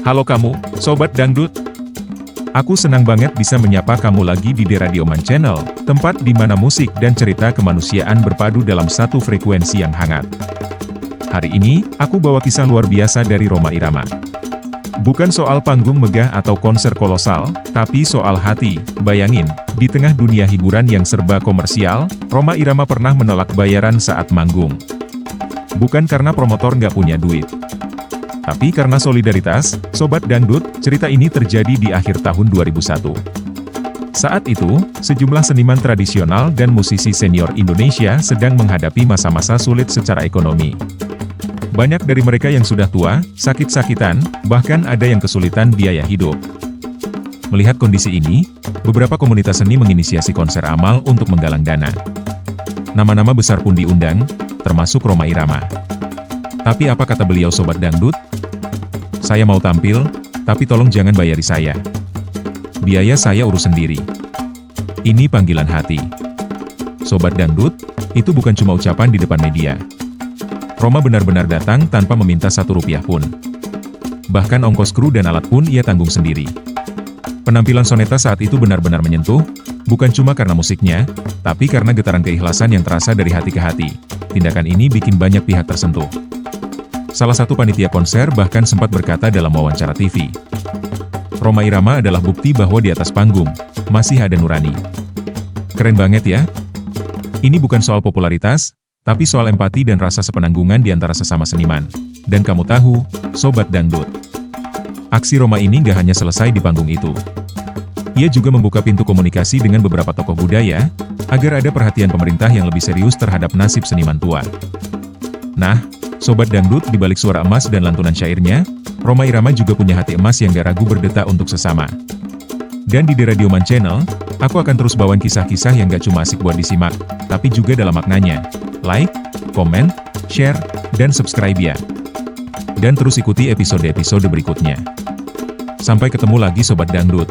Halo kamu, Sobat Dangdut. Aku senang banget bisa menyapa kamu lagi di Radioman Channel, tempat di mana musik dan cerita kemanusiaan berpadu dalam satu frekuensi yang hangat. Hari ini, aku bawa kisah luar biasa dari Rhoma Irama. Bukan soal panggung megah atau konser kolosal, tapi soal hati. Bayangin, di tengah dunia hiburan yang serba komersial, Rhoma Irama pernah menolak bayaran saat manggung. Bukan karena promotor nggak punya duit, tapi karena solidaritas. Sobat Dangdut, cerita ini terjadi di akhir tahun 2001. Saat itu, sejumlah seniman tradisional dan musisi senior Indonesia sedang menghadapi masa-masa sulit secara ekonomi. Banyak dari mereka yang sudah tua, sakit-sakitan, bahkan ada yang kesulitan biaya hidup. Melihat kondisi ini, beberapa komunitas seni menginisiasi konser amal untuk menggalang dana. Nama-nama besar pun diundang, termasuk Rhoma Irama. Tapi apa kata beliau, Sobat Dangdut? Saya mau tampil, tapi tolong jangan bayari saya. Biaya saya urus sendiri. Ini panggilan hati. Sobat Dangdut, itu bukan cuma ucapan di depan media. Rhoma benar-benar datang tanpa meminta Rp1 pun. Bahkan ongkos kru dan alat pun ia tanggung sendiri. Penampilan Soneta saat itu benar-benar menyentuh, bukan cuma karena musiknya, tapi karena getaran keikhlasan yang terasa dari hati ke hati. Tindakan ini bikin banyak pihak tersentuh. Salah satu panitia konser bahkan sempat berkata dalam wawancara TV, Rhoma Irama adalah bukti bahwa di atas panggung, masih ada nurani. Keren banget ya? Ini bukan soal popularitas, tapi soal empati dan rasa sepenanggungan di antara sesama seniman. Dan kamu tahu, Sobat Dangdut, aksi Rhoma ini nggak hanya selesai di panggung itu. Ia juga membuka pintu komunikasi dengan beberapa tokoh budaya, agar ada perhatian pemerintah yang lebih serius terhadap nasib seniman tua. Nah, Sobat Dangdut, di balik suara emas dan lantunan syairnya, Rhoma Irama juga punya hati emas yang gak ragu berdetak untuk sesama. Dan di Radioman Channel, aku akan terus bawain kisah-kisah yang gak cuma asik buat disimak, tapi juga dalam maknanya. Like, komen, share, dan subscribe ya. Dan terus ikuti episode-episode berikutnya. Sampai ketemu lagi Sobat Dangdut.